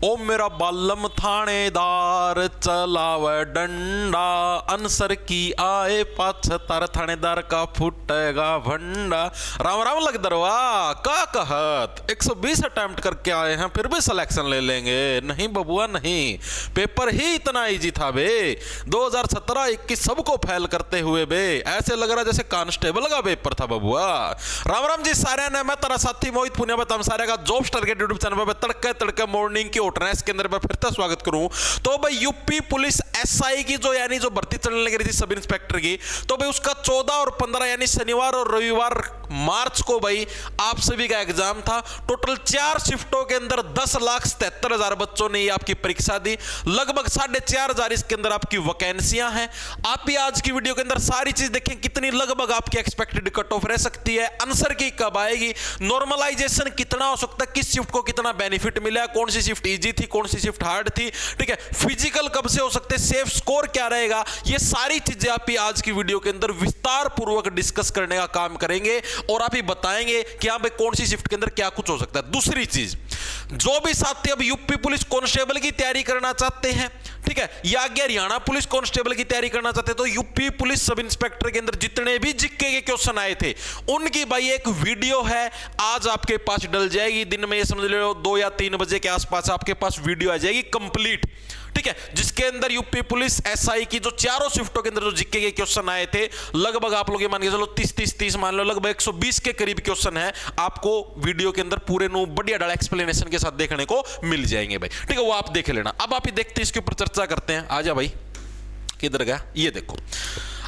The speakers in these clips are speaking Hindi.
ओ मेरा बालम थानेदार चलावे डंडा, अनसर की आए पाछतार थानेदार का फुटेगा भंडा। राम राम लग दरवा का कहत 120 अटेम्प्ट करके आए हैं फिर भी सिलेक्शन ले लेंगे? नहीं बबुआ नहीं, पेपर ही इतना इजी था बे। 2017-21 सबको फेल करते हुए बे, ऐसे लग रहा जैसे कांस्टेबल का पेपर था बबुआ। राम राम जी सारे ने, मैं तेरा साथी मोहित पुनिया बताऊं सारे का जॉब स्टार के यूट्यूब चैनल पर तड़के तड़के मॉर्निंग की उठनेस के अंदर फिर से स्वागत करूं। तो भाई यूपी पुलिस एसआई की जो यानी जो भर्ती चलने लगी रही थी सब इंस्पेक्टर की, तो भाई उसका 14 और 15 यानी शनिवार और रविवार मार्च को भाई आप सभी का एग्जाम था। टोटल 4 शिफ्टों के अंदर 10,77,000 बच्चों ने आपकी परीक्षा दी। लगभग 4,500 इसके अंदर आपकी वैकेंसियां हैं। आप ही आज की वीडियो के अंदर सारी चीज देखें कितनी लगभग आपकी एक्सपेक्टेड कट ऑफ रह सकती है, आंसर की कब आएगी, नॉर्मलाइजेशन कितना हो सकता है, किस शिफ्ट को कितना बेनिफिट मिला, कौन सी शिफ्ट इजी थी, कौन सी शिफ्ट हार्ड थी, ठीक है, फिजिकल कब से हो सकते, सेफ स्कोर क्या रहेगा, ये सारी चीजें आप ही आज की वीडियो के अंदर विस्तार पूर्वक डिस्कस करने का काम करेंगे और आप ही बताएंगे कि यहां पे कौन सी शिफ्ट के अंदर क्या कुछ हो सकता है। दूसरी चीज, जो भी साथी अब यूपी पुलिस कांस्टेबल की तैयारी करना चाहते हैं, ठीक है, या आगे हरियाणा पुलिस कांस्टेबल की तैयारी करना चाहते हैं, तो यूपी पुलिस सब इंस्पेक्टर के अंदर जितने भी जीके के क्वेश्चन आए थे उनकी भाई एक वीडियो है आज आपके पास डल जाएगी। दिन में ये समझ लो 2 या 3 बजे के आसपास आपके पास वीडियो आ जाएगी कंप्लीट, ठीक है, जिसके अंदर यूपी पुलिस एसआई की जो चारों शिफ्टों के अंदर जो जीके के क्वेश्चन आए थे, लगभग आप लोग ये मान के चलो 30 मान लो, लगभग 120 के करीब क्वेश्चन है, आपको वीडियो के अंदर पूरे नो बढ़िया डाला एक्सप्लेनेशन के साथ देखने को मिल जाएंगे भाई, ठीक है, वो आप देख लेना। अब आप ही देखते हैं इसके ऊपर चर्चा करते हैं। आजा भाई, किधर गया, ये देखो।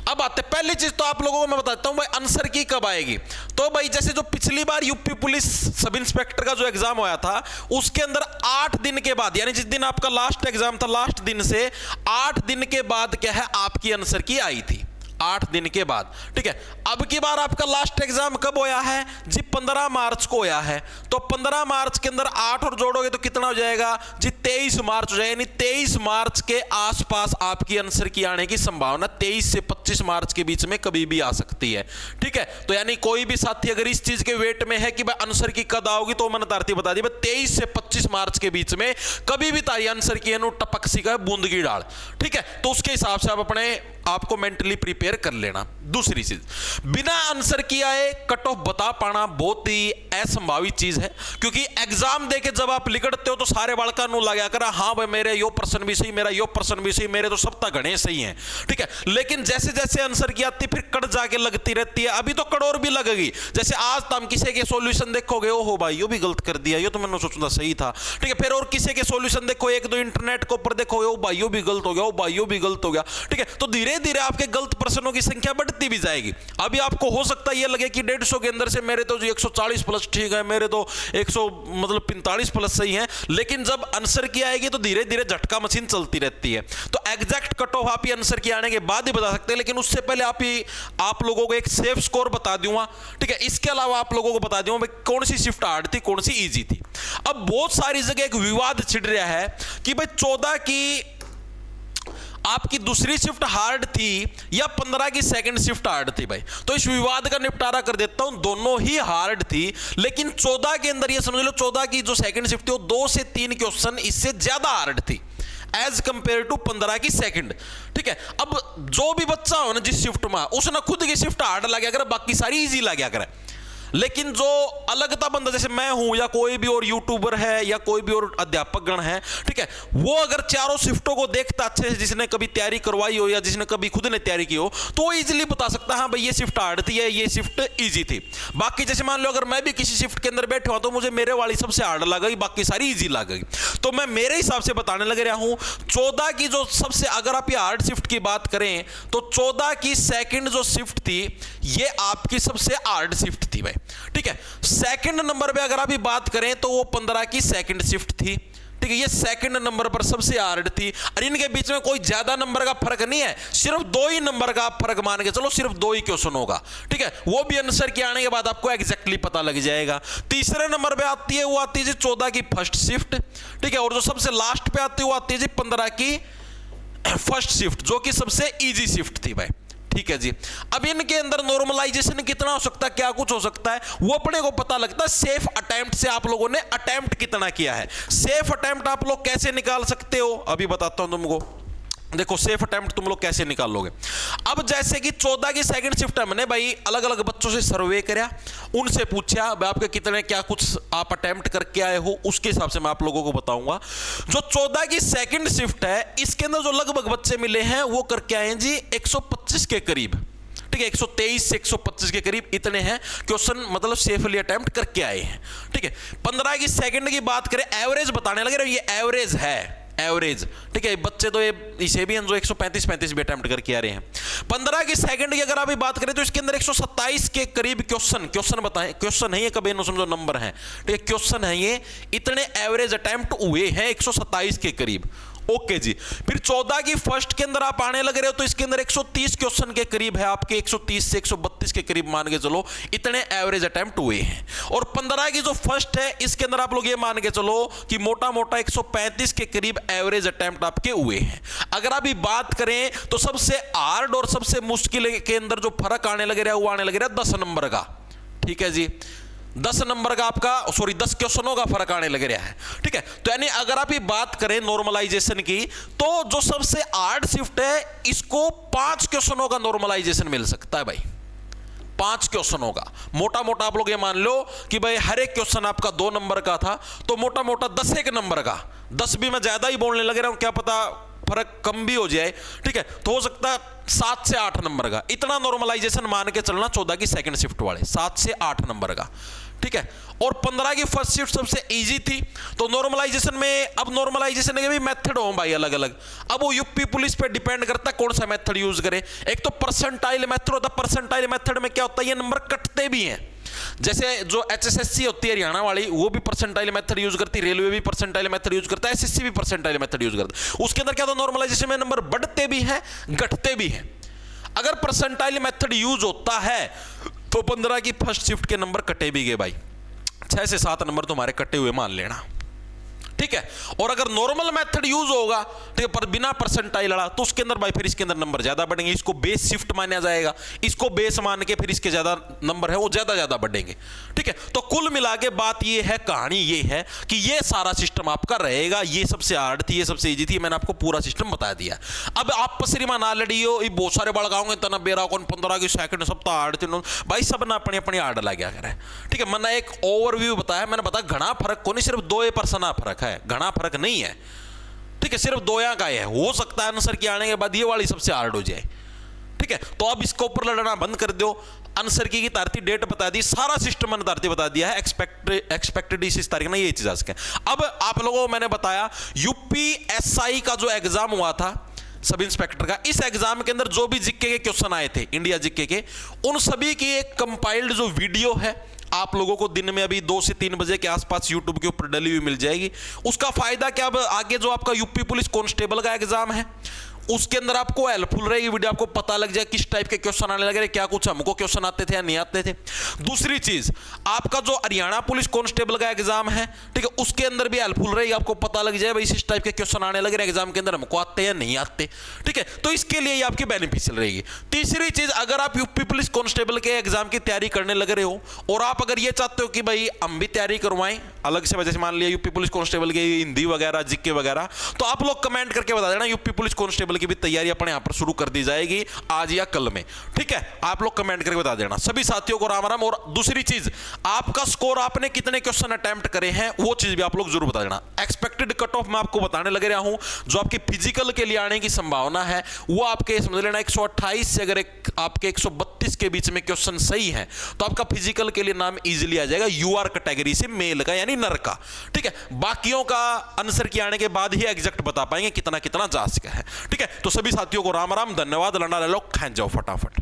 अब आते पहली चीज तो आप लोगों को मैं बताता हूं भाई आंसर की कब आएगी। तो भाई जैसे जो पिछली बार यूपी पुलिस सब इंस्पेक्टर का जो एग्जाम हुआ था उसके अंदर 8 दिन के बाद, यानी जिस दिन आपका लास्ट एग्जाम था, लास्ट दिन से 8 दिन के बाद क्या है आपकी आंसर की आई थी, 8 दिन के बाद, ठीक है। अब की बार आपका लास्ट एग्जाम कब होया है जी? 15 मार्च को होया है। तो 15 मार्च के अंदर 8 और जोड़ोगे तो कितना हो जाएगा जी? 23 मार्च हो जाएगा, यानी 23 मार्च के आसपास आपकी आंसर की आने की संभावना 23 से 25 मार्च के बीच में कभी भी आ सकती है, ठीक है। तो यानी कोई भी साथी अगर इस चीज के वेट में है कि भाई आंसर की कद आओगी, तो मैंने तारती बता दी 23 से 25 मार्च के बीच में कभी भी तारी आंसर की टपक सी का बूंद की डाल, ठीक है। तो उसके हिसाब से आप अपने आपको मेंटली प्रिपेयर कर लेना। दूसरी चीज, बिना आंसर किए आए कट ऑफ बता पाना बहुत ही असंभावित चीज है, क्योंकि एग्जाम देके जब आप लिखते हो तो सारे बालका नु लगा कर हाँ भाई मेरे यो प्रश्न भी सही, मेरा यो प्रश्न भी सही, मेरे तो सब तक गणे सही हैं, ठीक है। लेकिन जैसे जैसे आंसर की आती फिर कट जाके लगती रहती है। अभी तो कट और भी लगेगी। जैसे आज तुम किसी के सॉल्यूशन देखोगे, ओ हो भाई यो भी गलत कर दिया, यो तो मैंने सोचा सही था, ठीक है। फिर और किसी के सॉल्यूशन देखो, एक दो इंटरनेट के ऊपर देखोगे, ओ भाई यो भी गलत हो गया, ओ भाई यो भी गलत हो गया, ठीक है। तो धीरे धीरे आपके गलत प्रश्नों की संख्या बढ़ती भी जाएगी। अभी आपको हो सकता है ये लगे कि 150 के अंदर से मेरे तो 140 प्लस ठीक है, मेरे तो 100 मतलब 45 प्लस सही है, लेकिन जब आंसर की आएगी तो धीरे धीरे झटका मशीन चलती रहती है। तो एग्जैक्ट कट ऑफ आप ही आंसर की आने के बाद ही बता सकते हैं, लेकिन उससे पहले आप लोगों को एक सेफ स्कोर बता दूंगा, ठीक है। इसके अलावा आप लोगों को बता दूंगा भाई कौन सी शिफ्ट हार्ड थी, कौन सी इजी थी। अब बहुत सारी जगह एक विवाद छिड़ रहा है कि भाई 14 की आपकी दूसरी शिफ्ट हार्ड थी या 15 की सेकंड शिफ्ट हार्ड थी भाई। तो इस विवाद का निपटारा कर देता हूं, दोनों ही हार्ड थी, लेकिन 14 के अंदर ये समझ लो 14 की जो सेकंड शिफ्ट थी वो 2 से 3 क्वेश्चन इससे ज्यादा हार्ड थी एज कंपेयर टू 15 की सेकंड, ठीक है। अब जो भी बच्चा हो ना जिस शिफ्ट में, उसने खुद की शिफ्ट हार्ड लगा कर बाकी सारी इजी लगा करे, लेकिन जो अलगता बंदा जैसे मैं हूं या कोई भी और यूट्यूबर है या कोई भी और अध्यापक गण है, ठीक है, वो अगर चारों शिफ्टों को देखता अच्छे से, जिसने कभी तैयारी करवाई हो या जिसने कभी खुद ने तैयारी की हो, तो वो इजीली बता सकता है हाँ भाई ये शिफ्ट हार्ड थी या ये शिफ्ट इजी थी। बाकी जैसे मान लो अगर मैं भी किसी शिफ्ट के अंदर बैठा हूं तो मुझे मेरे वाली सबसे हार्ड लगेगी, बाकी सारी इजी लगेगी, तो मैं मेरे हिसाब से बताने लग रहा हूं। 14 की जो सबसे, अगर आप ये हार्ड शिफ्ट की बात करें तो 14 की सेकंड जो शिफ्ट थी ये आपकी सबसे हार्ड शिफ्ट थी भाई, ठीक है। सेकंड नंबर पे अगर आप बात करें तो वो 15 की सेकंड शिफ्ट थी, ठीक है। ये सेकंड नंबर पर सबसे हार्ड थी और इनके बीच में कोई ज्यादा नंबर का फर्क नहीं है, सिर्फ 2 ही नंबर का फर्क मान के चलो, सिर्फ 2 ही क्वेश्चन होगा, ठीक है। वो भी आंसर के आने के बाद आपको एग्जैक्टली पता लग जाएगा। तीसरे नंबर पे आती है वो आती है जी 14 की फर्स्ट शिफ्ट, ठीक है। और जो सबसे लास्ट पे आती है वो आती है जी 15 की फर्स्ट शिफ्ट, जो कि सबसे इजी शिफ्ट थी भाई, ठीक है जी। अब इनके अंदर नॉर्मलाइजेशन कितना हो सकता है, क्या कुछ हो सकता है, वो अपने को पता लगता है सेफ अटेम्प्ट से। आप लोगों ने अटेम्प्ट कितना किया है, सेफ अटेम्प्ट आप लोग कैसे निकाल सकते हो, अभी बताता हूं तुमको। देखो सेफ अटेम्प्ट तुम लोग कैसे निकाल लोगे। अब जैसे कि 14 की सेकंड शिफ्ट हमने भाई अलग अलग बच्चों से सर्वे कराया, उनसे पूछा आपके कितने क्या कुछ आप अटेम्प्ट करके आए हो, उसके हिसाब से मैं आप लोगों को बताऊंगा। जो 14 की सेकंड शिफ्ट है इसके अंदर जो लगभग बच्चे मिले हैं वो करके आए हैं जी 125 के करीब, ठीक है, 123 से 125 के करीब इतने हैं क्वेश्चन, मतलब सेफली अटेम्प्ट करके आए हैं, ठीक है। 15 की सेकंड की बात करें, एवरेज बताने लगे, ये एवरेज है, एवरेज, ठीक है। बच्चे तो ये इसे भी जो 135 भी अटेम्प्ट करके आ रहे हैं। 15 की सेकंड की अगर आप बात करें तो इसके अंदर 127 के करीब क्वेश्चन बताएं, क्वेश्चन है ये, कभी नो समझो नंबर है, ठीक है, क्वेश्चन है ये, इतने एवरेज अटेम्प्ट हुए हैं 127 के करीब, ओके जी। फिर 14 की फर्स्ट के अंदर आप आने लग रहे हो तो इसके अंदर 130 क्वेश्चन के करीब है आपके, 130 से 132 के करीब मान के चलो इतने एवरेज अटेम्प्ट हुए हैं। और 15 की जो फर्स्ट है इसके अंदर आप लोग ये मान के चलो कि मोटा मोटा 135 के करीब एवरेज अटेम्प्ट आपके हुए हैं। अगर अभी बात करें तो सबसे हार्ड और सबसे मुश्किल के अंदर जो फर्क आने लग रहा है वो आने लग रहा है 10 नंबर का, ठीक है जी, 10 नंबर का आपका, सॉरी 10 क्वेश्चनों का फर्क आने लग रहा है, ठीक है। तो यानी अगर आप ये बात करें नॉर्मलाइजेशन की तो जो सबसे हार्ड शिफ्ट है इसको 5 क्वेश्चनों का नॉर्मलाइजेशन मिल सकता है भाई, 5 क्वेश्चनों का। मोटा मोटा आप लोग ये मान लो कि भाई हर एक क्वेश्चन आपका 2 नंबर का था तो मोटा मोटा 10 एक नंबर का, 10 भी मैं ज्यादा ही बोलने लग रहा हूं, क्या पता फर्क कम भी हो जाए, ठीक है, तो हो सकता है 7 से 8 नंबर का, इतना नॉर्मलाइजेशन मान के चलना 14 की सेकंड शिफ्ट वाले, 7 से 8 नंबर का, ठीक है। और 15 की फर्स्ट शिफ्ट सबसे इजी थी, तो नॉर्मलाइजेशन में, अब नॉर्मलाइजेशन के भी मेथड हो भाई अलग अलग, अब वो यूपी पुलिस पे डिपेंड करता है कौन सा मेथड यूज करे। एक तो परसेंटाइल मेथड होता है, परसेंटाइल मेथड में क्या होता है, ये नंबर कटते भी हैं, जैसे जो एचएसएससी होती है हरियाणा वाली वो भी परसेंटाइल मेथड यूज करती है, रेलवे भी परसेंटाइल मेथड यूज करता है, एसएससी भी परसेंटाइल मेथड यूज करता है। उसके अंदर क्या होता है, नॉर्मलाइजेशन में नंबर बढ़ते भी हैं घटते भी हैं। अगर परसेंटाइल मेथड यूज होता है तो 15 की फर्स्ट शिफ्ट के नंबर कटे भी गए भाई, 6 से 7 नंबर तुम्हारे कटे हुए मान लेना, ठीक है। और अगर नॉर्मल मेथड यूज होगा, ठीक है, पर बिना परसेंटाइल लड़ा तो उसके अंदर भाई फिर इसके अंदर नंबर ज्यादा बढ़ेंगे, इसको बेस शिफ्ट माना जाएगा, इसको बेस मान के फिर इसके ज्यादा नंबर है वो ज्यादा बढ़ेंगे, ठीक है। तो कुल मिला के बात ये है, कहानी ये है कि ये सारा सिस्टम आपका रहेगा, ये सबसे हार्ड थी, ये सबसे इजी थी, मैंने आपको पूरा सिस्टम बता दिया। अब आप पसरीमा ना लड़ियो, ये बहुत सारे बड़गाओगे तना बेरा कौन 15 की सेकंड सब तो हार्ड थी भाई, सब ना अपनी अपनी हार्ड ला गया करे, ठीक है। मैंने एक ओवरव्यू बताया, मैंने बताया घना फर्क को नहीं, सिर्फ 2% फर्क है, घना फर्क नहीं है, ठीक है, सिर्फ 2 का है। हो सकता है आंसर के आने के बाद ये वाली सबसे हार्ड हो जाए, ठीक है। तो अब इसके ऊपर लड़ना बंद कर दो, आंसर की तारीख डेट बता दी, सारा सिस्टम मैंने तारीख बता दिया है, एक्सपेक्टेड इस तारीख में ये चीज आ सके। अब आप लोगों को मैंने बताया यूपीएसआई का जो एग्जाम हुआ था सब इंस्पेक्टर का, इस एग्जाम के अंदर जो भी जीके के क्वेश्चन आए थे इंडिया जीके के, उन सभी की एक कंपाइल्ड जो वीडियो है आप लोगों को दिन में अभी 2 से 3 बजे के आसपास YouTube के ऊपर डली हुई मिल जाएगी। उसका फायदा क्या, अब आगे जो आपका यूपी पुलिस कांस्टेबल का एग्जाम है उसके अंदर आपको हेल्पफुल रहेगी वीडियो, आपको पता लग जाए किस टाइप के क्वेश्चन आने लगे, क्या कुछ हमको क्वेश्चन आते थे या नहीं आते थे। दूसरी चीज, आपका जो हरियाणा पुलिस कांस्टेबल का एग्जाम है, ठीक है, उसके अंदर भी हेल्पफुल रहेगी, आपको पता लग जाए भाई इस टाइप के क्वेश्चन आने लगे एग्जाम के अंदर, हमको आते या नहीं आते, ठीक है, तो इसके लिए आपकी बेनिफिशियल रहेगी। तीसरी चीज, अगर आप यूपी पुलिस कांस्टेबल के एग्जाम की तैयारी करने लग रहे हो और आप अगर ये चाहते हो कि भाई हम भी तैयारी करवाएं अलग से, जैसे मान लिया यूपी पुलिस कांस्टेबल की हिंदी वगैरह जीके वगैरह, तो आप लोग कमेंट करके बता देना, यूपी पुलिस कांस्टेबल की भी तैयारी अपने यहां पर शुरू कर दी जाएगी आज या कल में, ठीक है। आप लोग कमेंट करके बता देना। सभी साथियों को राम राम। और दूसरी चीज, आपका स्कोर, आपने कितने क्वेश्चन अटेम्प्ट करे हैं वो चीज भी आप लोग जरूर बता देना। एक्सपेक्टेड कट ऑफ मैं आपको बताने लग रहा हूं, जो आपकी फिजिकल के लिए आने की संभावना है वो आपके समझ लेना 128 से अगर आपके 132 के बीच में क्वेश्चन सही है तो आपका फिजिकल के लिए नाम इजीली आ जाएगा, यूआर कैटेगरी से मेल का यानी नर का, ठीक है। बाकियों का आंसर के आने के बाद ही एग्जैक्ट बता पाएंगे कितना कितना जा सका है, ठीक है। तो सभी साथियों को राम राम, धन्यवाद, लड़ा ले लो, खान जाओ फटाफट।